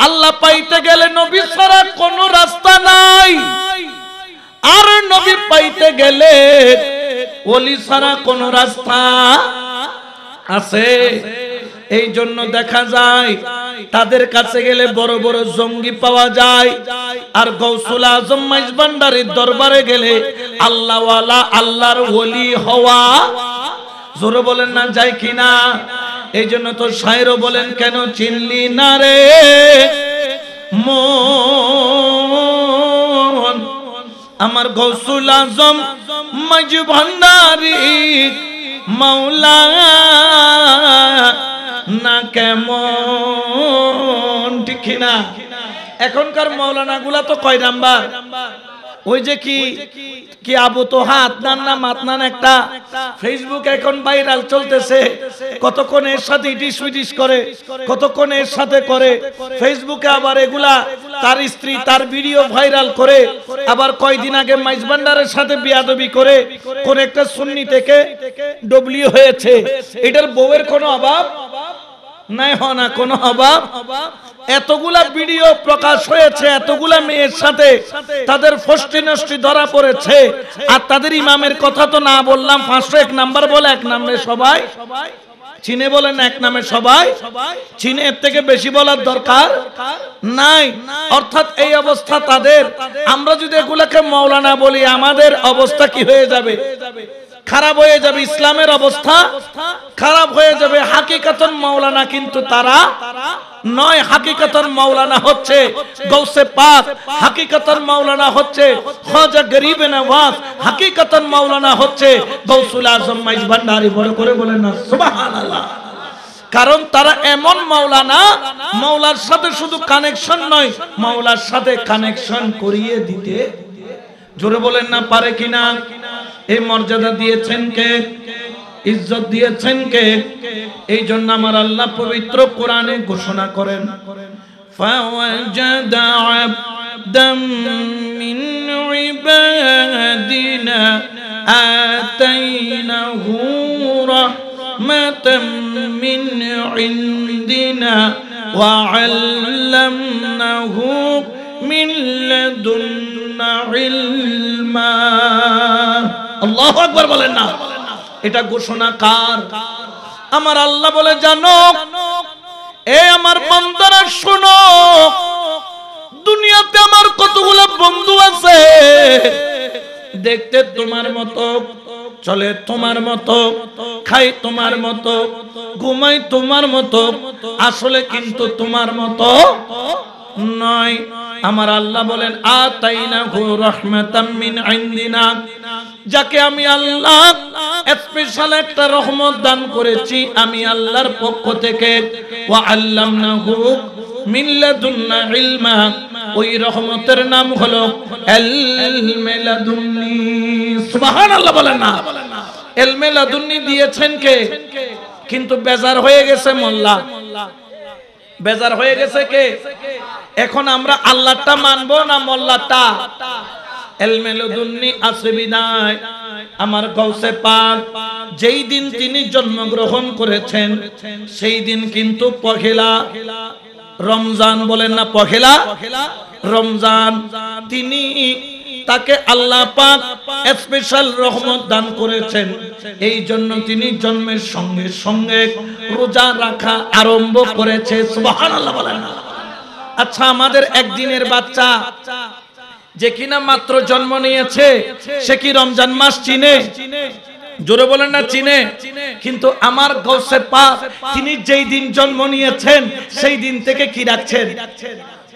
আল্লাহ পাইতে গেলে নবী ছাড়া কোনো রাস্তা নাই, আর নবী পাইতে গেলে ওলি ছাড়া কোনো রাস্তা আছে। এই জন্য দেখা যায় তাদের কাছে গেলে বড় বড় জঙ্গি পাওয়া যায়, আর গৌসুল আজম মাইজভান্ডারীর দরবারে গেলে আল্লাহওয়ালা আল্লাহর ওলি হওয়া জোরে বলেন না যায় কিনা? এই জন্য তো শায়রও বলেন, কেন চিনলি না রে মন আমার গৌসুল আজম মাইজভান্ডারী মাওলা না কেমন, ঠিক না? এখনকার মাওলানা গুলা তো কয় নাম্বার? ওই যে কি কি আবু তোহা আদনান না মাতনান একটা ফেসবুক এখন ভাইরাল চলতেছে, কতক্ষণ এর সাথে ইটিস উইটিস করে, কতক্ষণ এর সাথে করে ফেসবুকে, আবার এগুলা তার স্ত্রী তার ভিডিও ভাইরাল করে, আবার কয়দিন আগে মাইজভান্ডারের সাথে বিয়াদবি করে কোন একটা সুন্নি থেকে ডবলিউ হয়েছে। এটার বউয়ের কোনো অভাব নাই, হয় না কোনো অভাব। এতগুলা ভিডিও প্রকাশ হয়েছে, এতগুলা মেয়ের সাথে তাদের ফষ্টি নষ্টি ধরা পড়েছে, আর তাদের ইমামের কথা তো না বললাম। 501 নাম্বার বলে এক নামে সবাই চিনে, বলেন এক নামে সবাই চিনে, এর থেকে বেশি বলার দরকার নাই। অর্থাৎ এই অবস্থা তাদের। আমরা যদি এগুলাকে মাওলানা বলি, আমাদের অবস্থা কি হয়ে যাবে? খারাপ হয়ে যাবে, ইসলামের অবস্থা খারাপ হয়ে যাবে। হাকিকাতন মাওলানা কিন্তু তারা নয়, হাকিকাতন মাওলানা হচ্ছে গৌসে পাক, হাকিকাতন মাওলানা হচ্ছে খাজা গরিবে নওয়াজ, হাকিকাতন মাওলানা হচ্ছে গৌসুল আজম মাইজভান্ডারী। বড় করে বলেন না সুবহানাল্লাহ। কারণ তারা এমন মাওলানা, মাওলার সাথে শুধু কানেকশন নয়, মাওলার সাথে কানেকশন করিয়ে দিতে, জোরে বলেন না পারে কিনা? এই মর্যাদা দিয়েছেন কে? ইজ্জত দিয়েছেন কে? এই জন্য আমার আল্লাহ পবিত্র কোরআনে ঘোষণা করেন, ফাওয়াজাদা আবদাম মিন ইবাদিনা আতাইনাহু রাহমাতাম মিন ইনদিনা ওয়া আল্লামনাহু মিন লাদুন্না ইলমা। আল্লাহু আকবার বলেন না। এটা ঘোষণা কার? আমার আল্লাহ বলে, জানো এ আমার বান্দারা শোনো, দুনিয়াতে আমার কতগুলো বন্ধু আছে, দেখতে তোমার মতো, চলে তোমার মতো, খাই তোমার মতো, ঘুমাই তোমার মতো, আসলে কিন্তু তোমার মতো নয়। আমার আল্লাহ বলেন, আতাইনাহু রাহমাতাম মিন ইনদিনা, যাকে আমি আল্লাহ স্পেশাল একটা রহমত দান করেছি আমি আল্লাহর পক্ষ থেকে, ওয়া আল্লামনাহু মিন লাদুন্না ইলমা, ওই রহমতের নাম হলো ইলমে লাদুন্নি। সুবহানাল্লাহ বলেন না। ইলমে লাদুন্নি দিয়েছেন কে? কিন্তু বেজার হয়ে গেছে মোল্লা, বেজার হয়ে গেছে কে? এখন আমরা আল্লাহটা মানবো না মোল্লাটা? ইলমে লাদুন্নি আছে বিদায় আমার গৌসে পাক যেই দিন তিনি জন্মগ্রহণ করেছেন, সেই দিন কিন্তু পহেলা রমজান, বলেন না পহেলা রমজান, তিনি তাকে আল্লাহ পাক স্পেশাল রহমত দান করেছেন। এই জন্য তিনি জন্মের সঙ্গে সঙ্গে রোজা রাখা আরম্ভ করেছে। সুবহানাল্লাহ বলেন না। আচ্ছা, আমাদের একদিনের বাচ্চা যে কিনা মাত্র জন্ম নিয়েছে, সে কি রমজান মাস চিনে? জোরে বলেন না চিনে? কিন্তু আমার গৌসে পাক তিনি যেই দিন জন্ম নিয়েছেন, সেই দিন থেকে কি রাখছেন?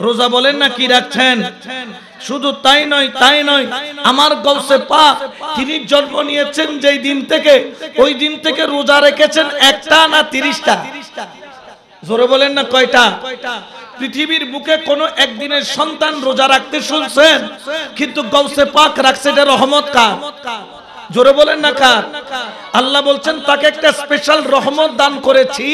রোজা। বলেন না কি রাখছেন? শুধু তাই নয়, তাই নয়, আমার গৌসে পাক তিনি জন্ম নিয়েছেন যেই দিন থেকে, ওই দিন থেকে রোজা রেখেছেন একটা না 30টা? জোরে বলেন না কয়টা? পৃথিবীর বুকে কোন একদিনের সন্তান রোজা রাখতে শুনছেন? কিন্তু গৌসে পাক রাখছে। এটা রহমত কার? জোরে বলেন না কার? আল্লাহ বলছেন তাকে একটা স্পেশাল রহমত দান করেছি,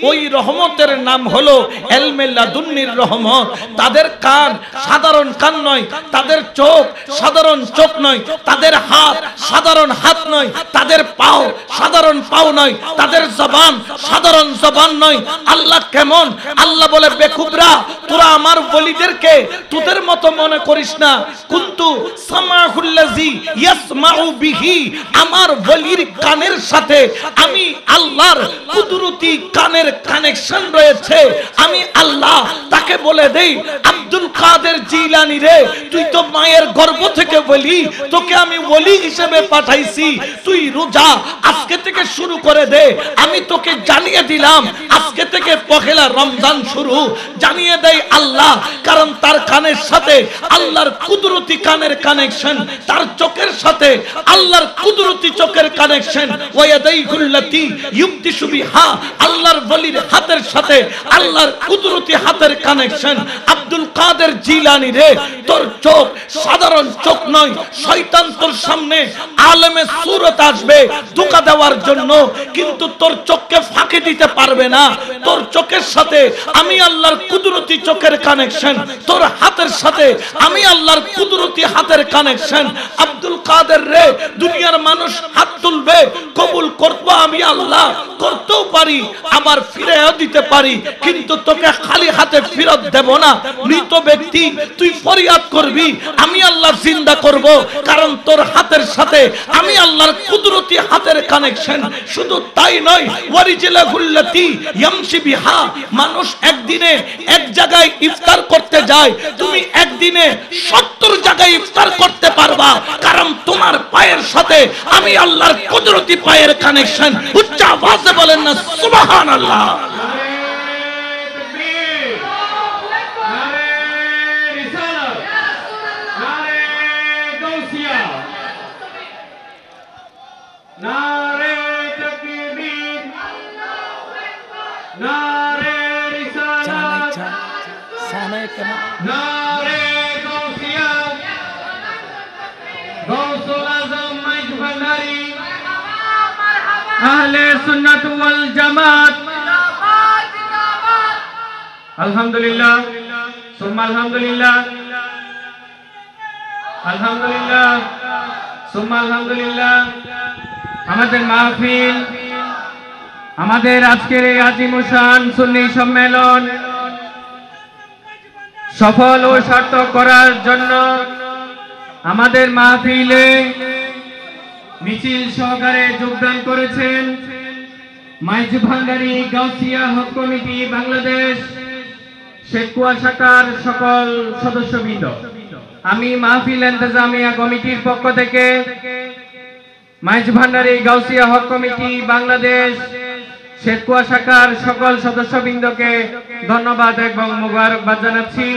ওই রহমতের নাম হলো ইলমে লাদুন্নির রহমত। তাদের কান সাধারণ কান নয়, তাদের চোখ সাধারণ চোখ নয়, তাদের হাত সাধারণ হাত নয়, তাদের পাও সাধারণ পাও নয়, তাদের জবান সাধারণ জবান নয়। আল্লাহ কেমন? আল্লাহ বলে বেকুবরা তোরা আমার ওলিদেরকে তোদের মতো মনে করিস না। কুনতু সামাহুল্লাযী ইয়াসমাউ বিহি, আমার ওলির কানের সাথে আমি আল্লাহর কুদরতি কানের কানেকশন রয়েছে। আমি আল্লাহ তাকে বলে দেই আব্দুল কাদের জিলানী রে, তুই তো মায়ের গর্ভ থেকে বলি, তোকে আমি ওলি হিসেবে পাঠাইছি, তুই রোজা আজকে থেকে শুরু করে দে। আমি তোকে জানিয়ে দিলাম আজকে থেকে পহেলা রমজান শুরু, জানিয়ে দেয় আল্লাহ। কারণ তার কানের সাথে আল্লাহর কুদরতি কানের কানেকশন, তার চোখের সাথে আল্লাহর কুদরতি চোখের কানেকশন। ওয়ায়াদাইহুল্লাতি ইউবতিশু বিহা, আল্লাহর ওলির হাতের সাথে আল্লাহর কুদরতি হাতের কানেকশন। আব্দুল কাদের জিলানী রে, তোর চোখ সাধারণ চোখ নয়। শয়তান তোর সামনে আলেমে সুরত আসবে ধোঁকা দেওয়ার জন্য, কিন্তু তোর চোখকে ফাঁকি দিতে পারবে না। তোর চোখের সাথে আমি আল্লাহর কুদরতি চোখের কানেকশন, তোর হাতের সাথে আমি আল্লাহর কুদরতি হাতের কানেকশন। আব্দুল কাদের রে, দুনিয়ার মানুষ হাত তুলবে, কবুল করব আমি আল্লাহ, করতেও পারি আবার ফিরেও দিতে পারি, কিন্তু তোকে খালি হাতে ফেরত দেব না। মৃত ব্যক্তি তুই ফরিয়াদ করবি, আমি আল্লাহ জিন্দা করব, কারণ তোর হাতের সাথে আমি আল্লাহর কুদরতি হাতের কানেকশন। শুধু তাই নয়, ওয়ারিজলাহুল্লাতি ইয়ামশি বিহা, মানুষ একদিনে এক জায়গায় ইফতার করতে যায়, তুমি একদিনে 70 জায়গায় ইফতার করতে পারবা, কারণ তোমার পায়ের সাথে আমি আল্লাহর কুদরতি পায়ের কানেকশন। উচ্চ আওয়াজে বলেন না সুবহানাল্লাহ। नारे तकबीर, नारे रिसालत, नारे गौसिया, गौसुल आज़म मइज भंडारी, अहले सुन्नत वल जमात। अल्हम्दुलिल्लाह सुम्मा अल्हम्दुलिल्लाह, अल्हम्दुलिल्लाह सुम्मा अल्हम्दुलिल्लाह। আমাদের মাহফিল, আমাদের আজকের এই আজিমুশান সুন্নি সম্মেলন সফল ও সার্থক করার জন্য আমাদের মাহফিলে মিছিল সহকারে যোগদান করেছেন মাইজ ভান্ডারী গাউসিয়া হক কমিটি বাংলাদেশ শেখকুয়া শাখার সকল সদস্যবৃন্দ। আমি মাহফিল ইন্তেজামিয়া কমিটির পক্ষ থেকে মাইজ ভান্ডারী গাউসিয়া হক কমিটি বাংলাদেশ শেখকুয়া শাখার সকল সদস্যবৃন্দকে ধন্যবাদ এবং মোবারকবাদ জানাচ্ছি।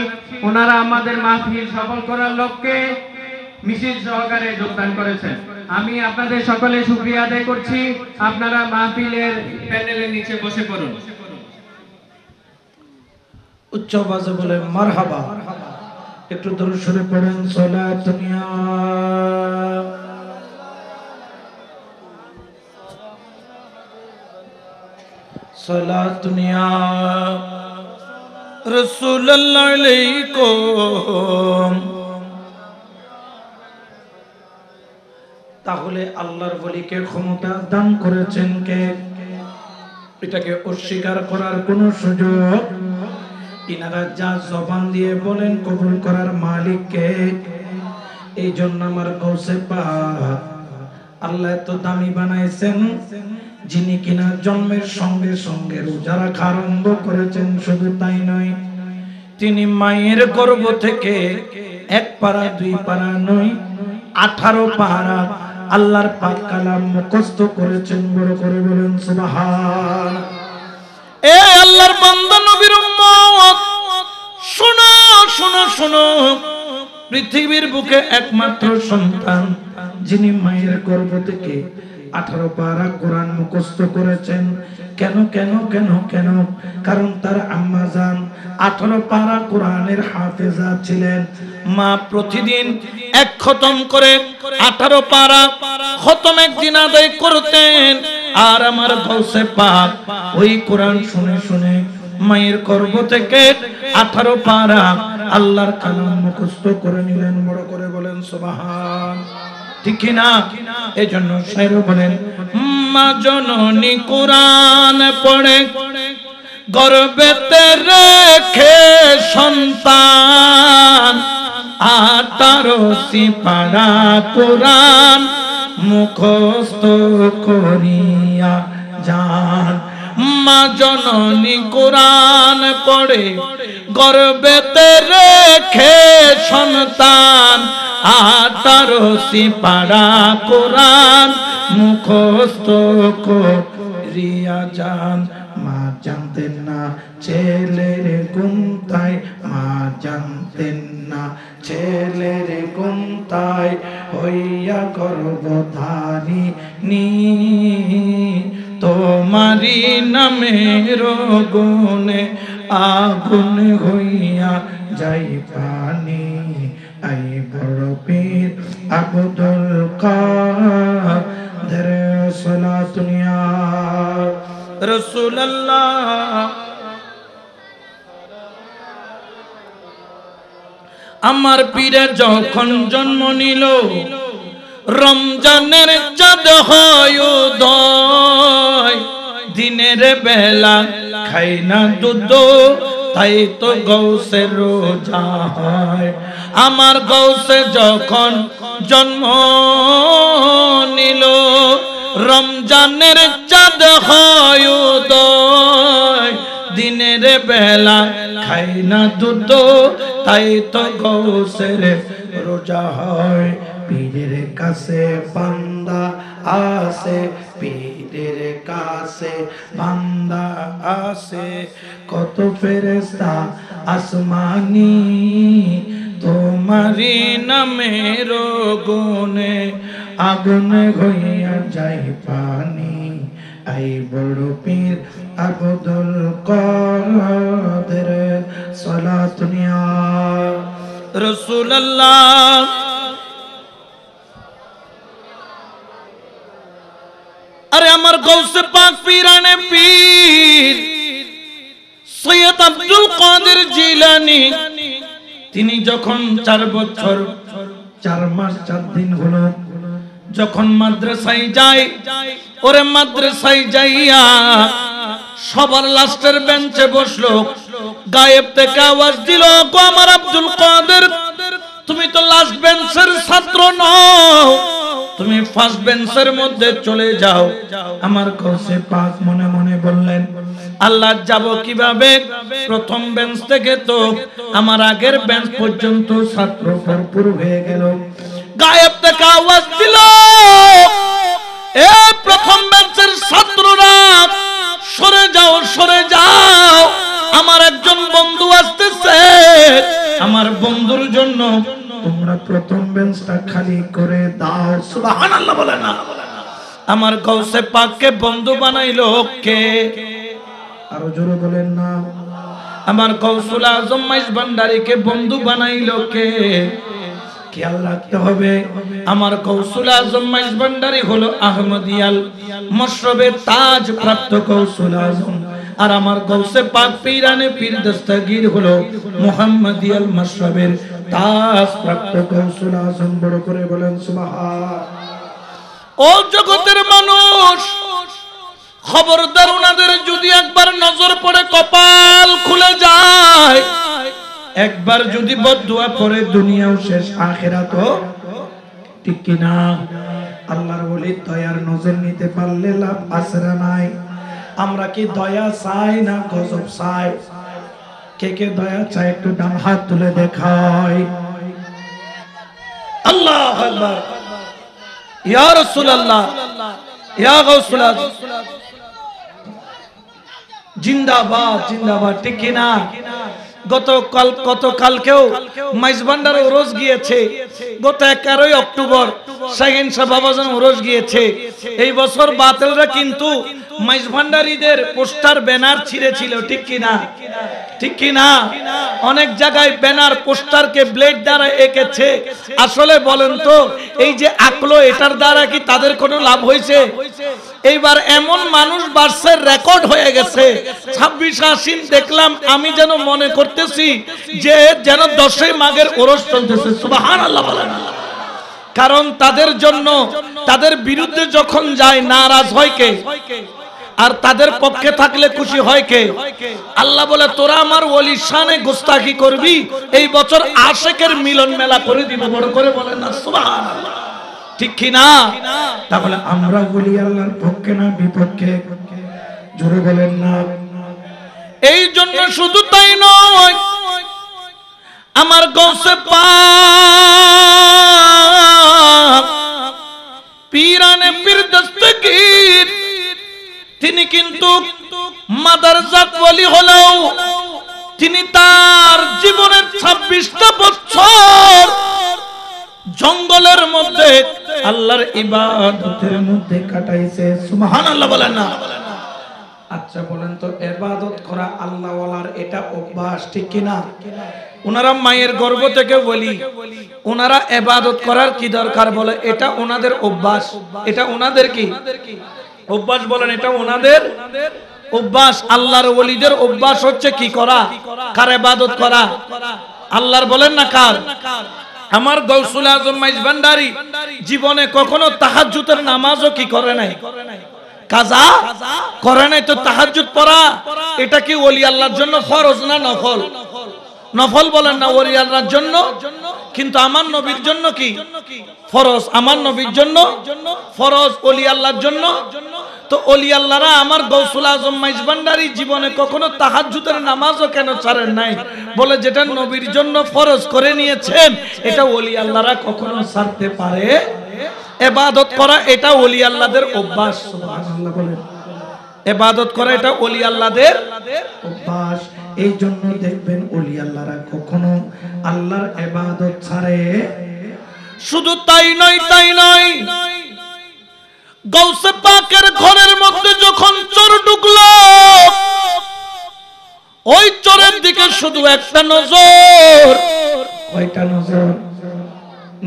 ওনারা আমাদের মাহফিল সফল করার লক্ষ্যে মিছিল সহকারে যোগদান করেছেন। আমি আপনাদের সকলে শুকরিয়া আদায় করছি। আপনারা মাহফিলের প্যানেলের নিচে বসে পড়ুন। উচ্চ আওয়াজে বলে মারহাবা। একটু দরুদ শরীফ পড়েন। সালাতুনিয়া সালাতুনিয়া রাসূলুল্লাহ আলাইকুম। তাহলে আল্লাহর ওলিকে ক্ষমতা দান করেছেন কে? এটাকে অস্বীকার করার কোনো সুযোগ? ইনারা যা জবান দিয়ে বলেন কবুল করার মালিক কে? এই জন্য আমার গৌসে পাক আল্লাহ এত দামি বানাইছেন, যিনি কিনা জন্মের সঙ্গে সঙ্গে রোজা রাখা আরম্ভ করেছেন। শুধু তাই নয়, তিনি মায়ের গর্ভ থেকে 1 পারা 2 পারা নয় 18 পারা আল্লাহর পাক কালাম মুখস্থ করেছেন। বড় করে বলেন সুবহান। এ আল্লাহর বান্দা নবীর উম্মত, শোনো শোনো শোনো, পৃথিবীর বুকে একমাত্র সন্তান যিনি মায়ের গর্ভ থেকে 18 পারা কোরআন মুখস্থ করেছেন। কেন কেন কেন কেন? কারণ তার আম্মা জান 18 পারা কোরআনের হাফেজা ছিলেন। মা প্রতিদিন 1 খতম করে 18 পারা খতম একদিন আদায় করতেন আর আমার গাউসে পাক ওই কোরআন শুনে শুনে মায়ের গর্ভ থেকে 18 পারা আল্লাহর কালাম মুখস্থ করে নিলেন। বড় করে বলেন সুবহান। ঠিক কি না? এজন্য শায়র বলেন মা জননী কোরআন পড়ে গর্ভেতে রেখে সন্তান 18 পারা কোরআন মুখস্থ করিয়া যান। মা জননী কোরআন পড়ে গর্ভেতে রেখে সন্তান 18 পারা কোরআন মুখস্থ করিয়া যান। মা জানতেন না ছেলের গুমতায়, মা জানতেন না ছেলের গুমতায় হইয়া গর্ভধারিণী তোমারি নামের গুণে আগুন হইয়া যাই পানি। আই বড় পীর আব্দুল কাদের সালাতুন ইয়া রাসূলুল্লাহ। আমার পীরের যখন জন্ম নিল রমজানের চাঁদ হয় উদয়, দিনের বেলা খাই না দুধ তাই তো গৌসের রোজা হয়। আমার গৌসে যখন জন্ম নিল রমজানের চাঁদ হয় উদয়, দিনের বেলা খাই না দুধ তাই তো গৌসের রোজা হয়। পীরের কাছে বান্দা আসে, পীরের কাছে বান্দা আসে, কত ফেরেশতা আসমানি তোমারি নামের গুণে আগুন হইয়া যায় পানি। আই বড় পীর আব্দুল কাদের সালাতুন ইয়া রাসূলুল্লাহ। আরে আমার গৌসে পাক পীরানে পীর সৈয়দ আব্দুল কাদের জিলানী তিনি যখন 4 বছর 4 মাস 4 দিন হলো যখন মাদ্রাসায় যায়, ওরে মাদ্রাসায় যাইয়া সবার লাস্টের বেঞ্চে বসলো, গায়েব থেকে আওয়াজ দিল গো আমার আব্দুল কাদের তুমি তো লাস্ট বেঞ্চের ছাত্র নও, তুমি ফার্স্ট বেঞ্চের মধ্যে চলে যাও। আমার গৌসে পাক মনে মনে বললেন আল্লাহ যাব কিভাবে, প্রথম বেঞ্চ থেকে তো আমার আগের বেঞ্চ পর্যন্ত ছাত্র ভরপুর হয়ে গেল। গায়েব থেকে আওয়াজ দিল এ প্রথম বেঞ্চের ছাত্ররা সরে যাও সরে যাও, আমার একজন বন্ধু আসতেছে, আমার বন্ধুর জন্য তোমরা প্রথম বেঞ্চটা খালি করে দাও। সুবহানাল্লাহ বলে না। আমার গৌসে পাককে বন্ধু বানাইলো কে? আরো জোরে বলেন না। আমার গৌসুল আজম মাইজ ভান্ডারীকে বন্ধু বানাইলো কে? খেয়াল রাখতে হবে আমার গৌসুল আজম মাইজ ভান্ডারী হলো আহমদিয়াল মশরবের তাজ প্রাপ্ত গৌসুল আজম, আর আমার গৌসে পাক পীরানে পীর দস্তগীর হলো মুহাম্মদিয়াল মশরবের তাজ প্রাপ্ত গৌসুল আজম। বড় করে বলেন সুবহান। ও জগতের মানুষ খবরদার, ওনাদের যদি একবার নজর পড়ে কপাল খুলে যায়, একবার যদি বদদুয়া পড়ে দুনিয়াও শেষ আখিরাতও। ঠিক কি না? আল্লাহর ওলি দয়ার নজর নিতে পারলে লাভ আসরা নাই। আমরা কি দয়া চাই না গজব চাই? কে কে দয়া চাই একটু ডান হাত তুলে দেখাই। আল্লাহু আকবার। ইয়া রাসূলুল্লাহ, ইয়া গাউসুল আজম জিন্দাবাদ জিন্দাবাদ। ঠিক কি না? গতকালকেও মাইজভান্ডারে ওরস গিয়েছে, গত 11 অক্টোবর শাহিন শাহ বাবাজান ওরস গিয়েছে। এই বছর বাতিলরা কিন্তু মাইজভান্ডারীদের পোস্টার ব্যানার ছিঁড়েছিল, ঠিক কিনা? ঠিক কিনা? অনেক জায়গায় ব্যানার পোস্টারকে ব্লেড দ্বারা এঁকেছে। আসলে বলেন তো, এই যে আঁকলো, এটার দ্বারা কি তাদের কোনো লাভ হয়েছে? এইবার এমন মানুষ বাড়ছে, রেকর্ড হয়ে গেছে। 26 আশ্বিন দেখলাম, আমি যেন মনে করতেছি যে যেন 10ই মাঘের ওরস চলতেছে। সুবহানাল্লাহ বলেন। কারণ তাদের জন্য, তাদের বিরুদ্ধে যখন যায় নারাজ হয় কে? আর তাদের পক্ষে থাকলে খুশি হয় কে? আল্লাহ বলে, তোরা আমার ওলির শানে গোস্তাখি করবি, এই বছর আশিকের মিলন মেলা করে দিব। বড় করে বলেন না সুবহানাল্লাহ, ঠিক কি না? তাহলে আমরা বলি আল্লাহর পক্ষে না বিপক্ষে? জোরে বলেন না। এই জন্য শুধু তাই নয়, আমার গৌসে পাক পীরানে পীর দস্তগীর, তিনি কিন্তু মাদারজাত ওলি হলেও তিনি তার জীবনের 26টা বছর জঙ্গলের মধ্যে আল্লাহর ইবাদতের মধ্যে কাটাইছে। সুবহানাল্লাহ বলেন না। আচ্ছা বলেন তো, ইবাদত করা আল্লাহ ওয়ালার এটা অভ্যাস, ঠিক কি না? ওনারা মায়ের গর্ভ থেকে বলি, ওনারা ইবাদত করার কি দরকার? বলে এটা ওনাদের অভ্যাস। এটা ওনাদের কি অভ্যাস? বলেন এটা ওনাদের অভ্যাস। আল্লাহর ওলিদের অভ্যাস হচ্ছে কি করা? কার ইবাদত করা? আল্লাহর। বলেন না কার? আমার গৌসুল আজম মাইজভান্ডারী জীবনে কখনো তাহাজ্জুদের নামাজও কি করে নাই, কাজা করে নাই। তো তাহাজ্জুদ পড়া এটা কি ওলি আল্লাহর জন্য ফরজ না নফল? নফল বলেন না, ওলি আল্লাহর জন্য। কিন্তু আমার নবীর জন্য কি ফরজ? আমার নবীর জন্য ফরজ, ওলি আল্লাহর জন্য। তো ওলি আল্লাহরা আমার গৌসুল আজম মাইজভান্ডারী জীবনে কখনো তাহাজ্জুদের নামাজও কেন ছাড়েন নাই? বলে যেটা নবীর জন্য ফরজ করে নিয়েছেন, এটা ওলি আল্লাহরা কখনো ছাড়তে পারে? ইবাদত করা এটা ওলি আল্লাহদের অভ্যাস। সুবহানাল্লাহ বলেন। ইবাদত করা এটা ওলি আল্লাহদের অভ্যাস। এই জন্য দেখবেন ওলি আল্লাহরা কখনো আল্লাহর ইবাদত ছাড়ে। শুধু তাই নয়, গৌসে পাকের ঘরের মধ্যে যখন চোর ঢুকলো, ওই চোরের দিকে শুধু একটা নজর। কয়টা নজর?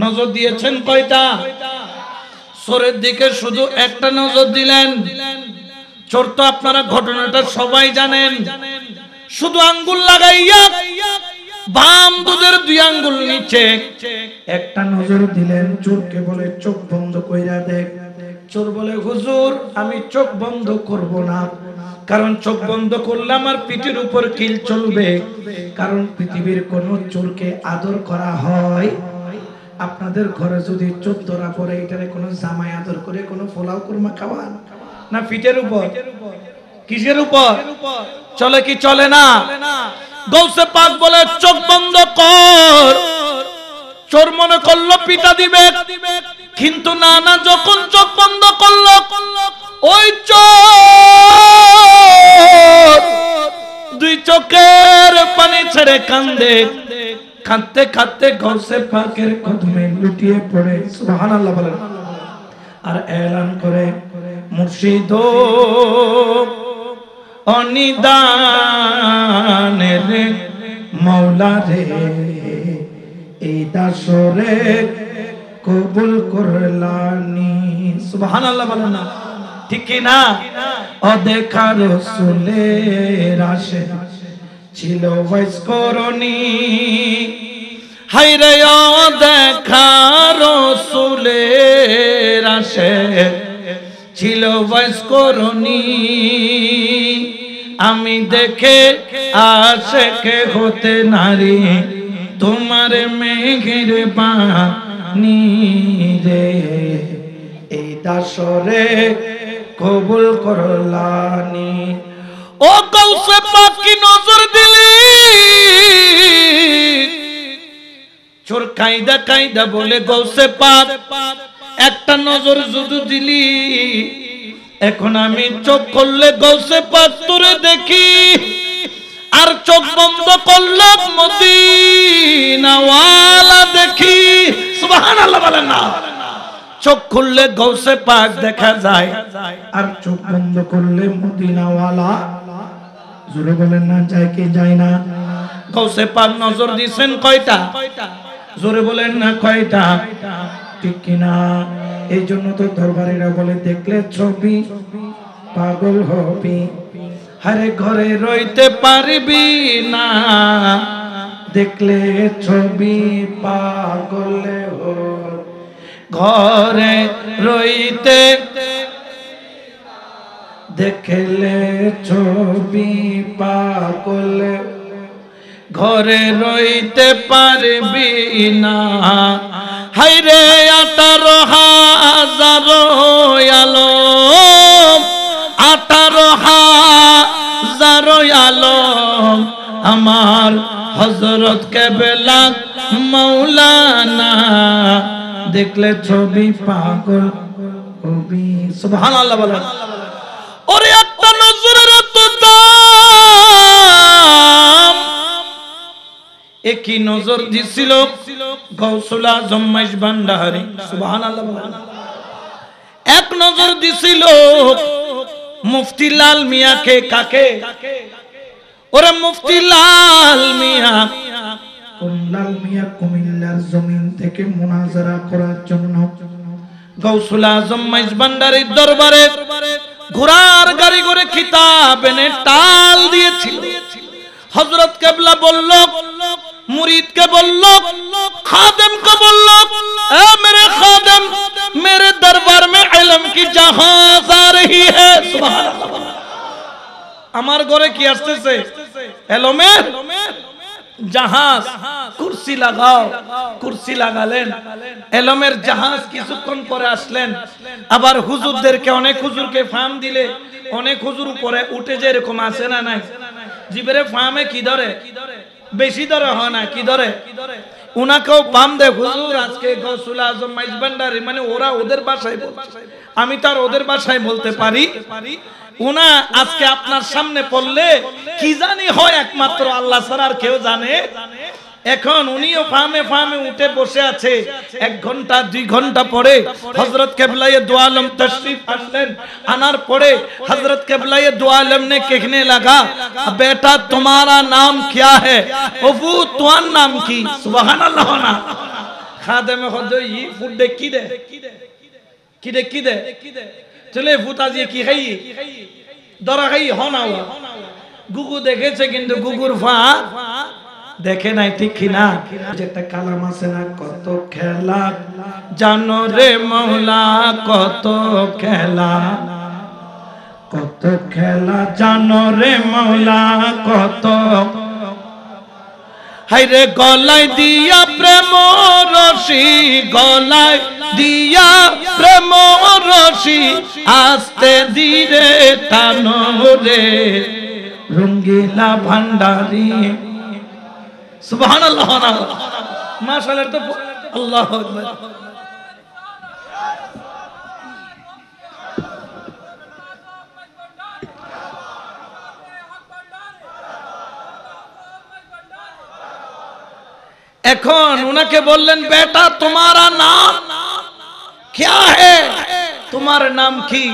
নজর দিয়েছেন কয়টা? চোরের দিকে শুধু একটা নজর দিলেন। চোর তো আপনারা ঘটনাটা সবাই জানেন, শুধু আঙ্গুল লাগাইয়া বাম দুধের 2 আঙ্গুল নিচে একটা নজর দিলেন। চোরকে বলে চোখ বন্ধ কইরা দেখ। চোর বলে, হুজুর আমি চোখ বন্ধ করব না, কারণ চোখ বন্ধ করলে আমার পিঠের উপর কিল চলবে। কারণ পৃথিবীর কোন চোরকে আদর করা হয়? আপনাদের ঘরে যদি চোর ধরা পড়ে, এটারে কোনো জামাই আদর করে কোনো পোলাও কুরমা খাওয়ান না? পিঠের উপর? কিসের উপর চলে? কি চলে না? গৌসে পাক বলে চোখ বন্ধ কর। চোর মনে করলো পিটা দিবে, কিন্তু না, যখন চোখ বন্ধ করলো, ওই চোর 2 চোখের পানি ছেড়ে কান্দে। কাঁদতে কাঁদতে গৌসে পাকের কদমে লুটিয়ে পড়ে। সুবহানাল্লাহ বলেন। আর এলান করে, মুর্শিদ অনিদানের মৌলা রে, এই দাসরে কবুল করলানি। সুবহানাল্লাহ বলেন না, ঠিক কি না? অদেখা রাসূলের আশে ছিল ওয়াইস করনি। হায়রে অদেখা রাসূলের আশে ছিল ওয়াইস করনি। আমি দেখে আশেকে হতে নারী, তোমার মেঘের বাণী রে, এই দাসরে কবুল করলানি। ও গৌসে পাক কি নজর দিলি? চোর কায়দা কায়দা বলে, গৌসে পাক একটা নজর যদি দিলি, এখন আমি চোখ করলে গৌসে পাক তোরে দেখি, আর চোখ বন্ধ করলে মদিনাওয়ালা দেখি। সুবহানাল্লাহ বলেন না। চোখ খুললে গৌসে পাক দেখা যায়, আর চোখ বন্ধ করলে মদিনাওয়ালা। জোরে বলেন না, যায় কি যায় না? গৌসে পাক নজর দিয়েছেন কয়টা? জোরে বলেন না, কয়টা? ঠিক কিনা? এই জন্য তো দরবারীরা বলে দেখলে ছবি পাগল হবি, হারে ঘরে রইতে পারবি না, দেখলে ছবি পাগল হবি। ঘরে রইতে দেখলে ছবি পাগল, ঘরে রইতে পারবি না। হাইরে 18,000 আলম, 18,000 আলম আমার হযরত কেবলা মাওলানা, দেখলে ছবি পাগল হবি। সুবহানাল্লাহ বলেন। ওরে একটা নজরের তো দাম, একই নজর দিছিল গৌসুল আজম মাইজ ভান্ডারী। সুবহানাল্লাহ বলেন। এক নজর দিছিল মুফতি লাল মিয়াকে। কাকে? ওরে মুফতি লাল মিয়া। লাল মিয়া কুমিল্লার জমিন থেকে মুনাজারা করার জন্য গৌসুল আজম মাইজ ভান্ডারীর দরবারে ঘোড়ার গাড়ি করে খিতাব এনে টাল দিয়েছিল। হযরত কেবলা বলল, মুরিদকে বলল, খাদেমকে বলল, এ মেরে খাদেম, मेरे दरबार में इल्म की जहाज आ रही है। सुभान अल्लाह। আমার ঘরে কি আসতেছে? ইলমের জাহাজ। কুরসি লাগাও। কুরসি লাগালেন, ইলমের জাহাজ কিছুক্ষণ পরে আসলেন। আবার হুজুরদেরকে, অনেক হুজুরকে ফার্ম দিলে অনেক হুজুর উপরে উঠে যে এরকম আছে না নাই? জিবরে ফার্মে কি ধরে? বেশি ধরে হয় না, কি ধরে? উনাকেও পাম দে হুজুর আজকে গৌসুল আজম মাইজ ভান্ডারী, মানে ওরা ওদের ভাষায় বলছে, আমি তার ওদের ভাষায় বলতে পারি। উনা আজকে আপনার সামনে পড়লে কি জানি হয় একমাত্র আল্লাহ ছাড়া আর কেউ জানে। এখন উনিও ফার্মে ফার্মে উঠে বসে আছে। 1 ঘন্টা 2 ঘন্টা পরে হযরত কেবলায়ে দো আলম তশরিফ আসলেন। আনার পরে हजरत केबलाए दो आलम ने कहने लगा, बेटा तुम्हारा नाम क्या है? वो तुआन नाम की। सुभान अल्लाह ना। खादे में खुद ये फुट दे किदे चले फुटा जी की गई दरा गई होना हुआ। गुगु देखे छे किंतु गुगुर फा देखे নাই ঠিক কিনা? যেটা কালাম আছে না, কত খেলা জানো রে মওলা, কত খেলা, কত খেলা জানো রে মওলা, কত। হায়রে গলায় দিয়া প্রেম রশি, গলায় দিয়া প্রেম রশি, আস্তে ধীরে টানো রে রঙ্গিলা ভান্ডারী। সুবহানাল্লাহ। মাশাআল্লাহ। তো আল্লাহু আকবার। এখন উনাকে বললেন, বেটা তোমারা নাম क्या है? তোমার নাম কি?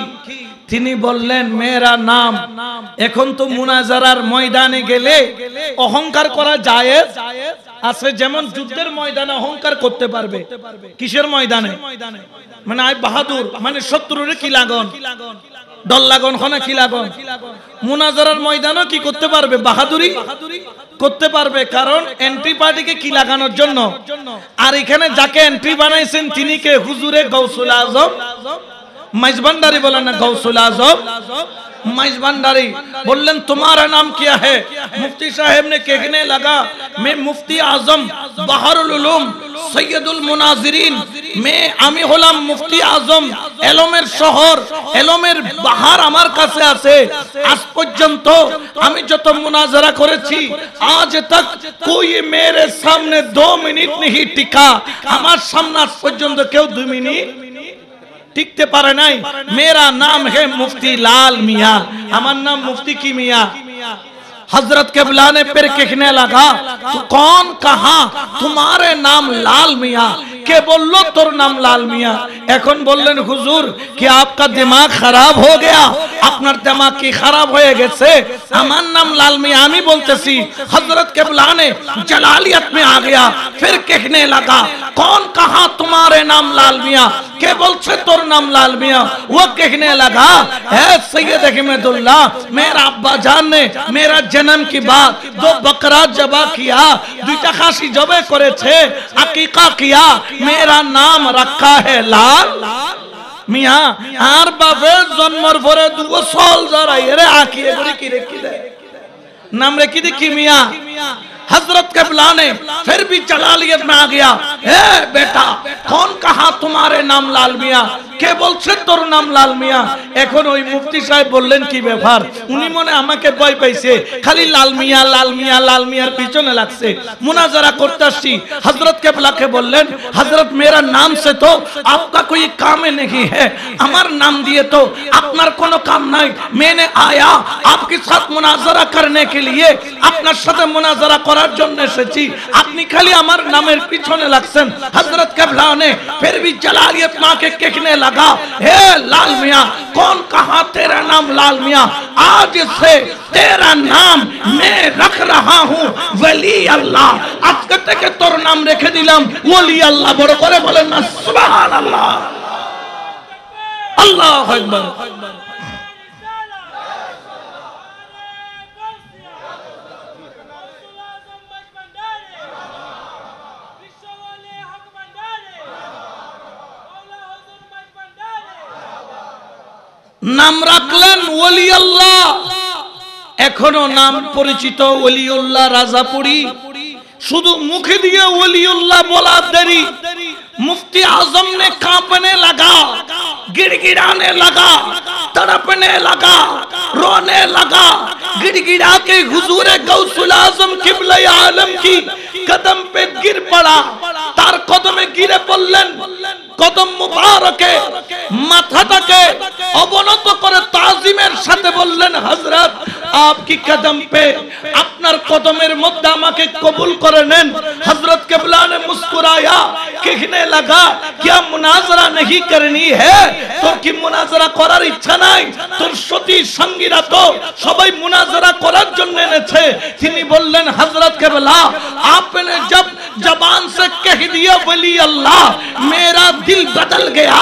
তিনি বললেন, মেরা নাম। এখন তো মুনাজারার ময়দানে গেলে অহংকার করা জায়েজ আছে, যেমন যুদ্ধের ময়দানে অহংকার করতে পারবে। কিসের ময়দানে? মানে আই বাহাদুর, মানে শত্রুরে কি লাগন, দল লাগন হনা কি লাগন। মুনাজারার ময়দানে কি করতে পারবে? বাহাদুরি করতে পারবে, কারণ এন্ট্রি পার্টিকে কি লাগানোর জন্য। আর এখানে যাকে এন্ট্রি বানাইছেন তিনি কে? হুজুরে গৌসুল আজম মাইজ ভান্ডারী। বলেন না গৌসুল আজম माइज भंडारी। बोलन तुम्हारा नाम क्या है? मुफ्ती साहब ने कहने लगा मैं मुफ्ती आजम बहरुल उलूम सैयदुल मुनाजिरीन, मैं आमी हलाम मुफ्ती आजम एलमेर शहर एलमेर बाहर आमार काছে আছে। আজ পর্যন্ত আমি যত মুনাজারা করেছি आज तक कोई मेरे सामने 2 मिनट नहीं टिका। আমার সামনে আজ পর্যন্ত কেউ 2 মিনিট টিকতে পারে নাই। मेरा नाम है मुफ्ती लाल मियां। আমার নাম মুফতি কি মিয়া? हजरत के बुलाने फिर कहने लगा तो कौन कहा तुम्हारे नाम लाल मियाँ के बोलो तोर नाम लाल मियाँ এখন বললেন হুজুর কি आपका दिमाग खराब हो गया আপনার दिमाग কি खराब হয়ে গেছে আমার नाम लाल मियाँ আমি বলতেছি हजरत के बुलाने जलालियत में आ गया फिर कहने लगा कौन कहा तुम्हारे नाम लाल मियाँ के बोलছে তোর नाम लाल मियाँ वो कहने लगा है सैयद अहमदुल्लाह मेरा अब्बा जान ने मेरा जन्म की बात दो बकरा जबा किया दुईटा खासी जबे করেছে अकीका किया मेरा नाम रखा है लाल मियाँ আর বাপে জন্মর পরে 2 বছর জড়াই রে আকিয়ে করে কি রেখে দেয় नाम রেখে দি কি মিয়া हजरत के बुलाने फिर भी जलालियत में आ गया हे बेटा कौन कहा तुम्हारे नाम लाल मियाँ কে বলছে তোর নাম লাল মিয়া এখন ওই মুফতি সাহেব বললেন কি ব্যাপার উনি মনে আমাকে ভয় পাইছে খালি লাল মিয়া লাল মিয়া লাল মিয়ার পিছনে লাগছে মুনাজারা করতে আসছি हजरत के बुला के बोलें हजरत मेरा नाम से तो आपका कोई काम नहीं है আমার नाम दिए तो আপনার কোনো কাম নাই मैंने आया आपके साथ मुनाजरा करने के लिए আপনার সাথে মুনাজরা করার জন্য এসেছি আপনি খালি আমার নামের পিছনে লাগছেন हजरत के बुला ने फिर भी जलालियत मां के कहने लगा हे लाल मियाँ कौन कहा तेरा नाम लाल मियाँ आज से तेरा नाम मैं रख रहा हूँ वली अल्लाह आज के तोर नाम रेखे दिलाम वली अल्लाह बड़ो करे बोलें ना सुभान अल्लाह अल्लाहु अकबर नाम রাখলেন ওলি আল্লাহ এখনো নাম পরিচিত ওলিউল্লাহ রাজাপুরী শুধু মুখে দিয়ে ওলিউল্লাহ বলা দেরি मुफ्ती आजम ने कांपने लगा गिड़गिड़ाने लगा तड़पने लगा रोने लगा गिड़गिड़ा के हुजूर गौसुल आजम किबला आलम की कदम पे गिर पड़ा तार कदमे गिरे पड़लेन कदम मुबारके माथाटाके अवনত करे ताजिमेर साथे बोललेन हजरत आपकी कदम पे আপনার কদমের মধ্যে আমাকে কবুল করে নেন हजरत के बुला ने मुस्कुराया कहने लगा क्या मुनाजरा नहीं करनी है তোর কি মুনাজরা করার ইচ্ছা নাই তোর সতী সঙ্গীরা তো সবাই মুনাজরা করার জন্য এনেছে তিনি বললেন हजरत के बुला आपने जब जबान से कह दिया वली अल्लाह मेरा दिल बदल गया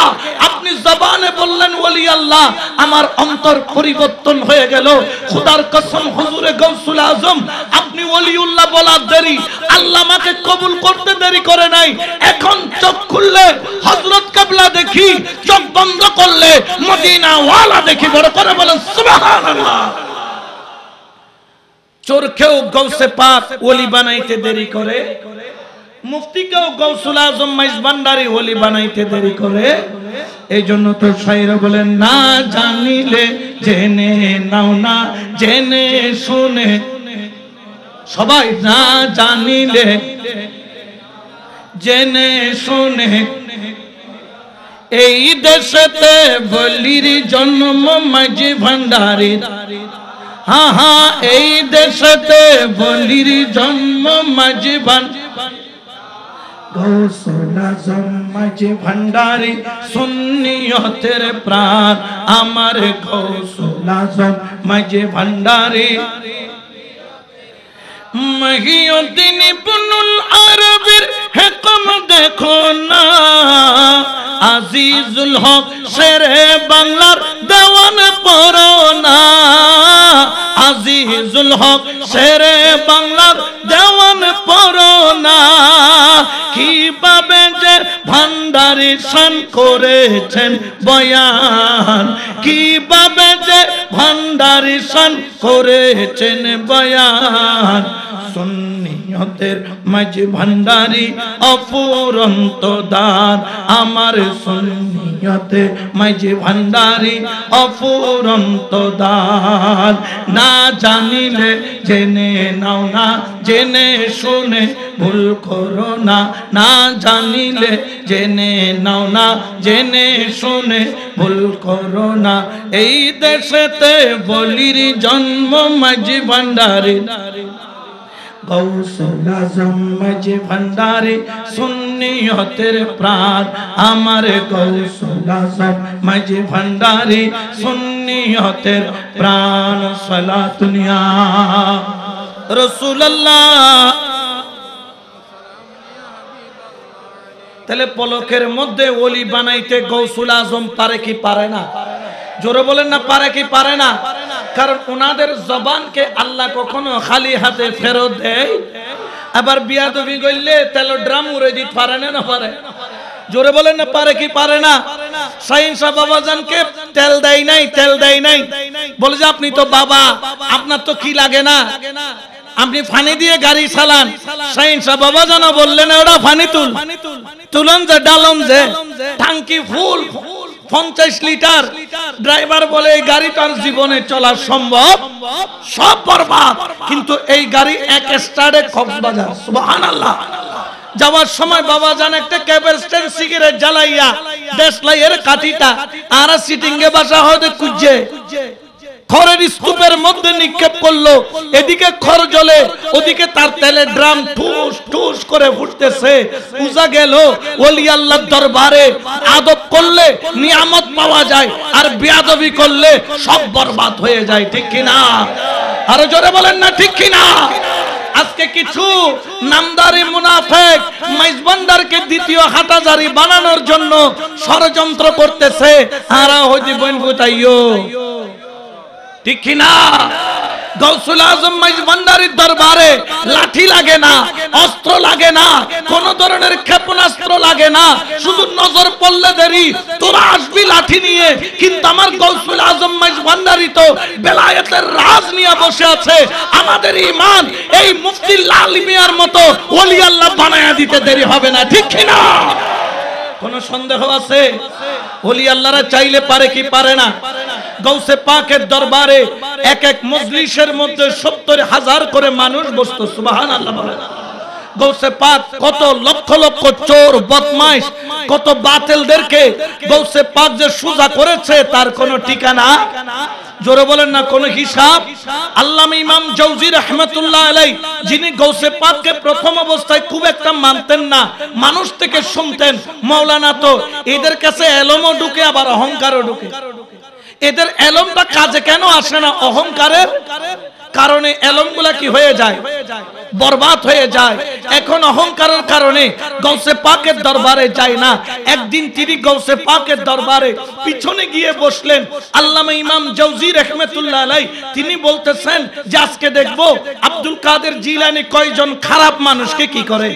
अपनी जबाने बोललेন वली अल्लाह আমার অন্তর পরিবর্তন হয়ে গেল খোদার কসম হুজুরে গৌসুল আজম আপনি ওলিউল্লাহ বলার দেরি আল্লাহ আমাকে কবুল করতে দেরি করে নাই এখন চোখ খুললে হযরত কিবলা দেখি চোখ বন্ধ করলে মদিনা ওয়ালা দেখি বড় করে বলেন সুবহানাল্লাহ চোরকেও গৌসে পাক ওলি বানাইতে দেরি করে মুফতিকেও গৌসুল আজম মাইজ ভান্ডারী ওলি বানাইতে দেরি করে এইজন্য তো শায়র বলেন না জানিলে জেনে নাও না জেনে শুনে সবাই না জানিলে জেনে শুনে এই দেশেতে বলির জন্ম মাঝি ভান্ডারীর হ্যাঁ হ্যাঁ এই দেশেতে বলির জন্ম মাঝি ভান্ডারী গৌসুল আজম মাঝি ভান্ডারী সুন্নিয়তের প্রাণ আমার গৌসুল আজম মাঝি ভান্ডারী মহিউদ্দিন ইবনুল আরবির হিকম দেখো না আজিজুল হক শেরে বাংলার দেওয়ান পড়ো না আজিজুল হক শেরে বাংলার দেওয়ান পড়ো না কিভাবে যে ভান্ডারী শান করেছেন বয়ান কিভাবে যে ভান্ডারী শান করেছেন বয়ান সুন্নিয়তের মাঝ ভান্ডারি অফুরন্ত দান আমার সুন্নিয়তের মাঝ ভান্ডারি অফুরন্ত দান না জানিলে জেনে নাও না জেনে শুনে ভুল করো না না জানিলে জেনে নাও না জেনে শুনে ভুল করো না এই দেশেতে বলির জন্ম মাঝি ভান্ডারি গৌসুল আজম মাঝি ভান্ডারি সুন্নিয়তের প্রাণ আমার গৌসুল আজম মাঝি ভান্ডারি সুন্নিয়তের প্রাণ সালাতুনিয়া রাসূলুল্লাহ। তাহলে পলকের মধ্যে ওলি বানাইতে গৌসুল আজম পারে কি পারে না? জোরে বলেন না, পারে কি পারে না? কারণ ওনাদের জবানকে আল্লাহ কখনো খালি হাতে ফেরত দেয়। আবার বিয়াদবি করলে তেল ড্রাম উড়ে দিতে পারে না, না পারে? জোরে বলেন না, পারে কি পারে না? শাহিন শাহ বাবাজানকে তেল দেয় নাই, তেল দেয় নাই, বলে যে আপনি তো বাবা, আপনার তো কি লাগে না, আপনি ফানি দিয়ে গাড়ি চালান। শাহিন শাহ বাবাজান বললেন ওটা ফানি তুলন যে ডালন যে টাঙ্কি ফুল 50 লিটার। ড্রাইভার বলে এই গাড়িটার জীবনে চলা সম্ভব, সব বরবাদ। কিন্তু এই গাড়ি এক স্টার্টে কক্সবাজার, সুবহানাল্লাহ। যাওয়ার সময় বাবা জান একটা ক্যাবের স্ট্যান্ড সিগারেট জ্বালাইয়া দেশলাইয়ের কাঠিটা আর সিটিং এ বসা হতে কুজে খড়ের স্তূপের মধ্যে নিক্ষেপ করলো। এদিকে খড় জ্বলে, ওদিকে তার তেলের ড্রাম ঠুস ঠুস করে ফুটতেছে। বুঝা গেল ওলি আল্লাহর দরবারে আদব করলে নিয়ামত পাওয়া যায়, আর বেয়াদবি করলে সব বরবাদ হয়ে যায়। ঠিক কিনা? আরো জোরে বলেন না, ঠিক কিনা? আজকে কিছু নামদারি মুনাফিক মাইজবান্ডারকে দ্বিতীয় হাটাজারি বানানোর জন্য ষড়যন্ত্র করতেছে। আরা হইদি বইন বুতাইও, ঠিক কিনা? গৌসুল আজম মাইজবান্ডারির দরবারে লাঠি লাগে না, অস্ত্র লাগে না, কোন ধরনের ক্ষেপণাস্ত্র লাগে না, শুধু নজর পড়লে দেরি তোরা আসবি লাঠি নিয়ে। কিন্তু আমার গৌসুল আজম মাইজবান্ডারি তো বেলায়েতের রাজ নিয়ে বসে আছে। আমাদের ঈমান এই মুফতি লাল মিয়ার মতো ওলি আল্লাহ বানায়া দিতে দেরি হবে না, ঠিক কিনা? কোন সন্দেহ আছে? ওলি আল্লাহরা চাইলে পারে কি পারে না? গৌসে পাকের দরবারে এক এক মজলিসের মধ্যে 70,000 করে মানুষ বসতো, সুবহানাল্লাহ বলেন। গৌসে পাক কত লক্ষ লক্ষ চোর বদমাইশ, কত বাতিলদেরকে গৌসে পাক যে সুজা করেছে তার কোনো ঠিকানা, জোরে বলেন না, কোন হিসাব। আল্লামা ইমাম জাওজি রাহমাতুল্লাহ আলাইহি, যিনি গৌসে পাককে প্রথম অবস্থায় খুব একটা মানতেন না, মানুষ থেকে শুনতেন। মাওলানা তো এদের কাছে এলমও ঢুকে আবার অহংকারও ঢুকে। এদের এলমটা কাজে কেন আসে না? অহংকারের কারণে এলমগুলা কি হয়ে যায়? বরবাদ হয়ে যায়। এখন অহংকারের কারণে গৌসে পাকের দরবারে যায় না। একদিন তিনি গৌসে পাকের দরবারে পিছনে গিয়ে বসলেন। আল্লামা ইমাম জাওজি রাহমাতুল্লাহ আলাইহি তিনি বলতেছেন যে আজকে দেখবো আব্দুল কাদের জিলানী কয়জন খারাপ মানুষকে কি করে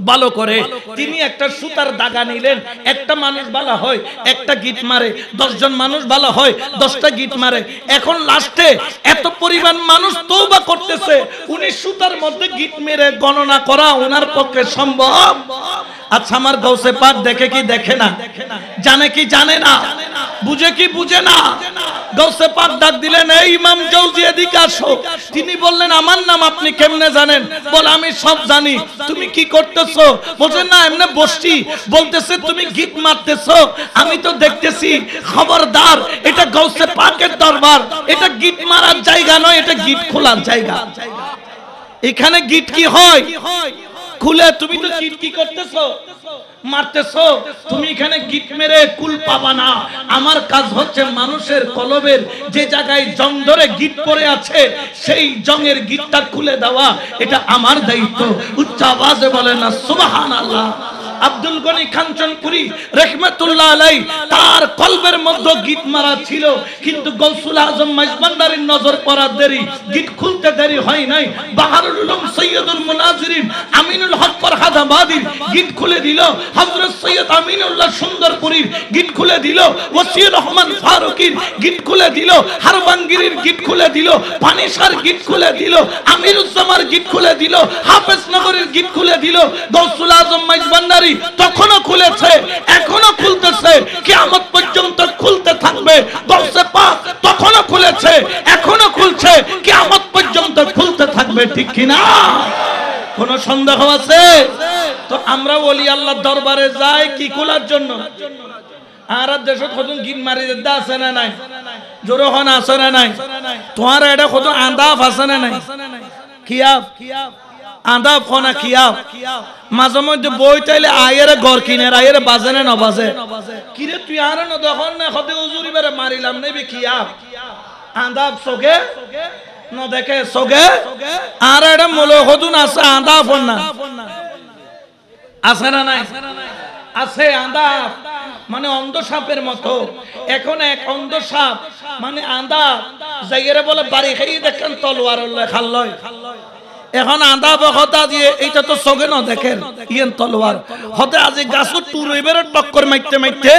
ভালো করে। তিনি একটা সুতার দাগা নিলেন, একটা মানুষ ভালো হয় একটা গিট মারে, 10 জন মানুষ ভালো হয় 10টা গিট মারে। এখন লাস্টে এত পরিমাণ মানুষ তওবা করতেছে, উনি সুতার মধ্যে গিট মেরে গণনা করা ওনার পক্ষে সম্ভব? আচ্ছা, আমার গৌসে পাক দেখে কি দেখে না? জানে কি জানে না? বুঝে কি বুঝে না? গৌসে পাক ডাক দিলেন, এই ইমাম জাওজি এদিকে আসো। তিনি বললেন, আমার নাম আপনি কেমনে জানেন? বলে, আমি সব জানি। তুমি কি করতেছো? বলছেন, না এমনি বসছি। বলতেছে, তুমি গিট মারতেছো, আমি তো দেখতেছি। খবরদার, এটা গৌসে পাকের দরবার, এটা গিট মারার জায়গা নয়, এটা গিট খোলার জায়গা। এখানে গিট কি হয়? খুলে। তুমি তো গিট কি করতেছো? মারতেছো। তুমি এখানে গিট মেরে কুল পাবা না। আমার কাজ হচ্ছে মানুষের কলবের যে জায়গায় জং ধরে গিট পড়ে আছে সেই জংয়ের গিটটা খুলে দেওয়া, এটা আমার দায়িত্ব। উচ্চ আওয়াজে বলেন না সুবহানাল্লাহ। আব্দুল গনি কাঞ্চনপুরী রাহমাতুল্লাহ আলাইহি তার কলবের মধ্যে গিট মারা ছিল, কিন্তু গৌসুল আজম মাইজবান্ডারির নজর পড়ার দেরি, গিট খুলতে দেরি হয় নাই। বাহারুল উলুম সৈয়দুল মুনাজিরিন আমিনুল হক ফরহাদাবাদীর গিট খুলে দিল, হযরত সৈয়দ আমিনুল্লাহ সুন্দরপুরীর গিট খুলে দিল, ওসিউর রহমান ফারুকীর গিট খুলে দিল, হারবাঙ্গিরির গিট খুলে দিল, পানিসার গিট খুলে দিল, আমিরুজ্জামার গিট খুলে দিল, হাফেজনগরের গিট খুলে দিল। গৌসুল আজম মাইজ ভান্ডারী তখনও খুলেছে, এখনো খুলতেছে, কিয়ামত পর্যন্ত খুলতে থাকবে। গৌসে পাক তখনও খুলেছে, এখনো খুলছে, কিয়ামত পর্যন্ত খুলতে থাকবে, ঠিক কি না? কোন সন্দেহ আছে? তো আমরা ওলি আল্লাহর দরবারে যাই কি খোলার জন্য? আর দেশত কত গিট মারি দা আছে না নাই? জোরহন আছে না নাই? তোমার এটা কত আন্দাফ আছে না নাই? কিয়াব আন্দাফ কোনা কিয়াব মাঝে মধ্যে বই চাইলে আয়ের ঘর কিনে আয়ের বাজে না বাজে কিরে তুই আর না তখন না কত উজুরি বেরে মারিলাম নেবে কিয়াব আন্দাফ সোগে ন দেখে সোগে আর এটা মূল হদুন আছে আন্দাফ না আছে না নাই? আছে আন্দাফ মানে অন্ধ সাপের মতো। এখন এক অন্ধ সাপ মানে আন্দা জায়গায় বলে বাড়ি খেয়ে দেখেন তলোয়ার খাল্লয়। এখন আন্দা বখতা দিয়ে এইটা তো সগে না দেখেন ইয়েন তলোয়ার হতে আজি গাছত টুর এবারে টক্কর মাইতে মাইতে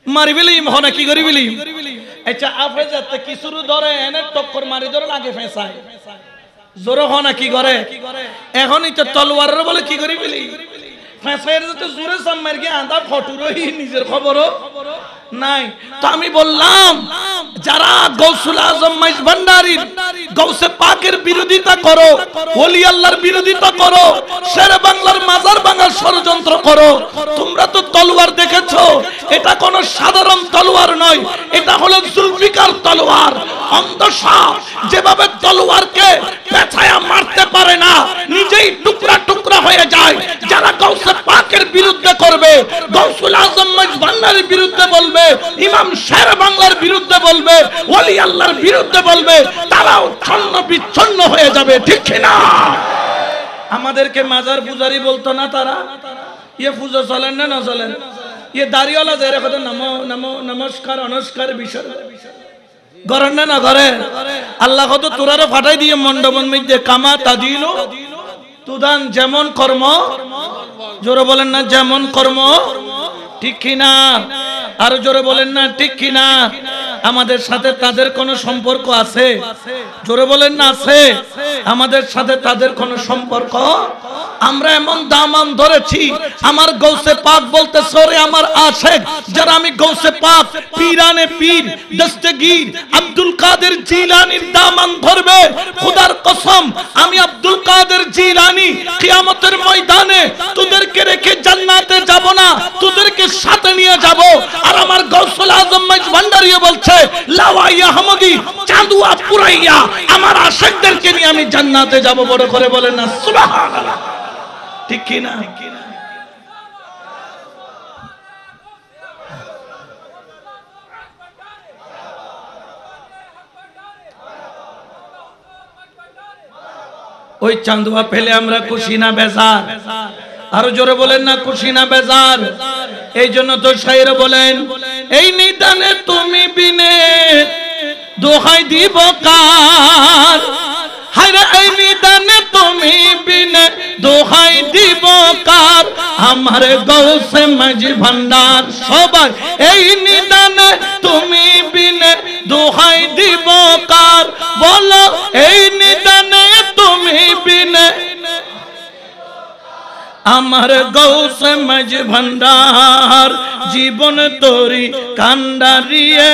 মারি বিলি মহনা কি করি বিলি আচ্ছা আফে যাতে কিছুরু ধরে এনে টক্কর মারি ধরে লাগে ফেসায় জোর হনা কি করে এখন এটা তলোয়ারের বলে কি করি বিলি ফেসায়ের যাতে জোরে সামমার গিয়ে আন্দা ফটুরই নিজের খবরও নাই। তো আমি বললাম যারা গৌসুল আজম মাইজ ভান্ডারীর গৌসে পাকের বিরোধিতা করো, ওলি আল্লাহর বিরোধিতা করো, শেরে বাংলার মাজার ভাঙার ষড়যন্ত্র করো, তোমরা তো তলোয়ার দেখেছো, এটা কোনো সাধারণ তলোয়ার নয়, এটা হলো জুলফিকার তলোয়ার। অন্ধ সাপ যেভাবে তলোয়ারকে পেঁচায়া মারতে পারে না, নিজেই টুকরা টুকরা হয়ে যায়। যারা গৌসে পাকের বিরুদ্ধে করবে, গৌসুল আজম মাইজ ভান্ডারীর বিরুদ্ধে বলবে, ইমাম শের বাংলার বিরুদ্ধে বলবে, ওলি আল্লাহর বিরুদ্ধে বলবে, তারাও ছন্ন বিচ্ছন্ন হয়ে যাবে, ঠিক না? আমাদেরকে মাজার পূজারি বলতো না তারা? ইয়ে পূজা চলেন না না চলেন? ইয়ে দাড়িওয়ালা যাই রেখে নমো নমো নমস্কার অনস্কার বিষয় করেন না না করেন? আল্লাহ কত তোরারও ফাটাই দিয়ে মন্ডপন মধ্যে কামা তাদিলু তুদান, যেমন কর্ম, জোরে বলেন না যেমন কর্ম, ঠিক কিনা? আর জোরে বলেন না ঠিক কিনা? আমাদের সাথে তাদের কোনো সম্পর্ক আছে? জোরে বলেন না আছে? আমাদের সাথে তাদের কোনো সম্পর্ক? আমরা এমন দামান ধরেছি, আমার গৌসে পাক বলতে সরে আমার আশেক যারা আমি গৌসে পাক পীরানে পীর দস্তগীর আব্দুল কাদের জিলানির দামান ধরবে, খোদার কসম আমি আব্দুল কাদের জিলানি কিয়ামতের ময়দানে তোদেরকে রেখে জান্নাতে যাব না, তোদেরকে সাথে নিয়ে যাব। আর আমার গৌসুল আজম মাইজ ভান্ডারীও বলছে লাওয়াই আহমদি চাঁদুয়া পুরাইয়া আমার আশেকদেরকে নিয়ে আমি জান্নাতে যাব। বড় করে বলেন না সুবহানাল্লাহ, ঠিক কি না? ওই চাঁদুয়া ফেলে আমরা খুশি না বেজার? আরো জোরে বলেন না খুশি না বেজার? এই জন্য তো শায়ের বলেন, এই নিদানে তুমি বিনে দোহাই দিব কার, হায়রে এই নিদানে তুমি বিনে দোহাই দিব কার, আমার গৌসে মাইজ ভান্ডার সবাই এই নিদানে তুমি বিনে দোহাই দিব কার, বলো এই নিদানে তুমি বিনে আমার গৌসে মাইজ ভান্ডার জীবন তোরি কান্ডারিয়ে,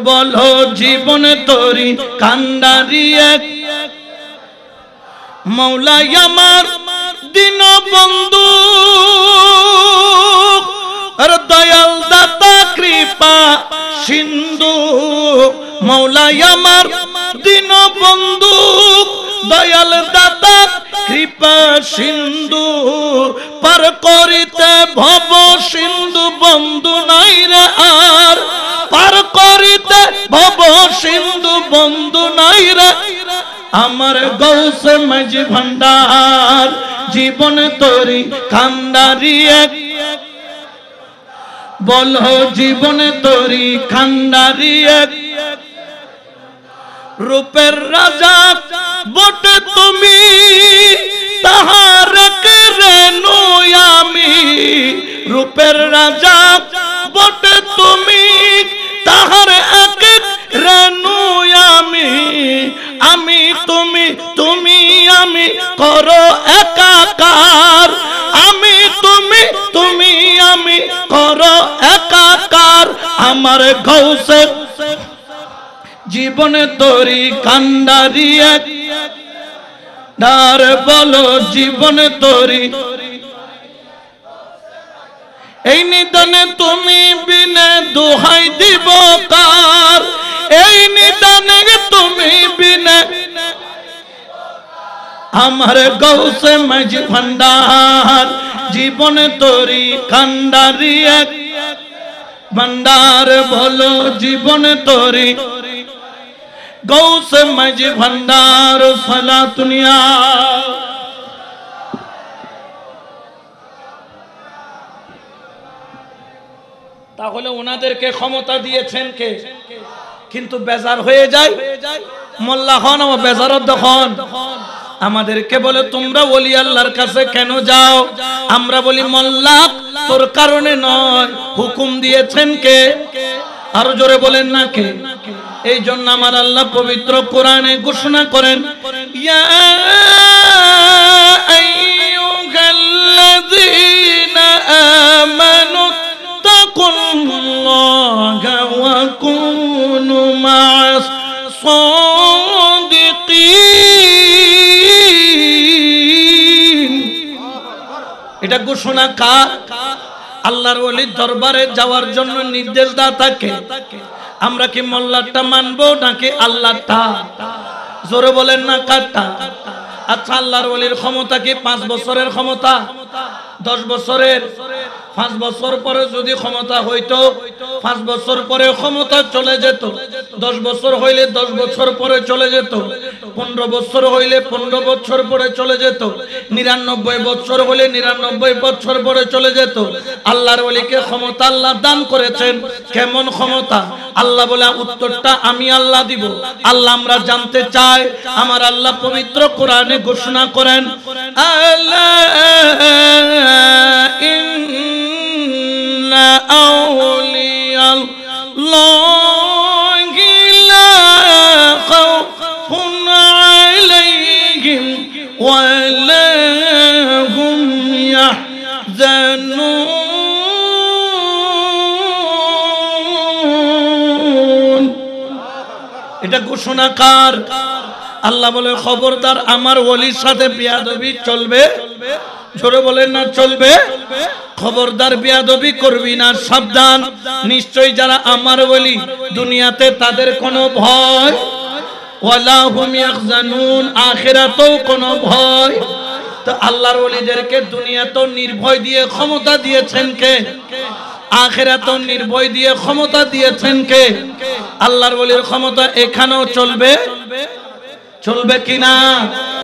বলো জীবন তোরি কান্ডারিয়ে, মৌলাই আমার দিন বন্ধু আর দয়াল দাতা কৃপা সিন্ধু, মৌলাই আমার দিন বন্ধু দয়াল দাতা কৃপা সিন্ধু, পার করিতে ভব সিন্ধু বন্ধু নাই রে আর, পার করিতে ভব সিন্ধু বন্ধু নাই রে, আমার গৌসে মাইজ ভান্ডার জীবন তোরি কান্ডারিয়ে, বলো জীবন তোরি কান্ডারিয়ে, রূপের রাজা বটে তুমি তাহার করো একাকার, আমি তুমি তুমি আমি করো একাকার। আমার গৌসে জীবনে তরি কান্ডারি এক ডার বলো জীবনে তরি, এই নিদানে তুমি বিনে দোহাই দিব কার, এই নিদানে তুমি বিনে আমার গৌসে মাঝি ভান্ডার জীবনে তরি কান্ডারি এক ভান্ডার বলো জীবনে তরি গৌসে মাঝি ভান্ডার সালাতুনিয়া। তাহলে ওনাদেরকে ক্ষমতা দিয়েছেন কে? কিন্তু বেজার হয়ে যায় মোল্লা হন ও বেজারত হন। আমাদেরকে বলে তোমরা ওলি আল্লাহর কাছে কেন যাও? আমরা বলি মোল্লা তোর কারণে নয়, হুকুম দিয়েছেন কে? আরো জোরে বলেন না কে? এই জন্য আমার আল্লাহ পবিত্র কোরআনে ঘোষণা করেন, ইয়া আইয়ুহাল্লাযীনা আমানু তাকুল্লাহা ওয়া কুনু মা'আস সাদিকিন। এটা ঘোষণা কার? আল্লাহর ওলির দরবারে যাওয়ার জন্য নির্দেশ দেওয়া থাকে। আমরা কি মোল্লারটা মানবো নাকি আল্লাহটা? জোরে বলেন না কারটা? আচ্ছা আল্লাহর ওলির ক্ষমতা কি 5 বছরের ক্ষমতা, 10 বছরের? 5 বছর পরে যদি ক্ষমতা হইতো 5 বছর পরে ক্ষমতা চলে যেত, 10 বছর হইলে 10 বছর পরে চলে যেত, 15 বছর হইলে 15 বছর পরে চলে যেত, 99 বছর হইলে 99 বছর পরে চলে যেত। আল্লাহর ওলিকে ক্ষমতা আল্লাহ দান করেছেন। কেমন ক্ষমতা? আল্লাহ বলে উত্তরটা আমি আল্লাহ দিব। আল্লাহ আমরা জানতে চাই। আমার আল্লাহ পবিত্র কোরআনে ঘোষণা করেন, আল্লাহ ইন্না আউলিয়াল্লাহি লা খাউফুন আলাইহিম ওয়া লা হুম ইয়াহজানুন। এটা ঘোষণা কার? আল্লাহ বলে খবরদার আমার ওলির সাথে বেয়াদবি চলবে। জোরে বলেন না চলবে? খবরদার বেয়াদবি করবি না, সাবধান। নিশ্চয়ই যারা আমার ওলি দুনিয়াতে তাদের কোনো ভয়, ওয়ালা হুম ইয়াহজানুন, আখিরাতেও কোনো ভয়। তো আল্লাহর ওলিদেরকে দুনিয়াতেও নির্ভয় দিয়ে ক্ষমতা দিয়েছেন কে? আখিরাতেও নির্ভয় দিয়ে ক্ষমতা দিয়েছেন কে? আল্লাহর ওলির ক্ষমতা এখানেও চলবে, চলবে কিনা?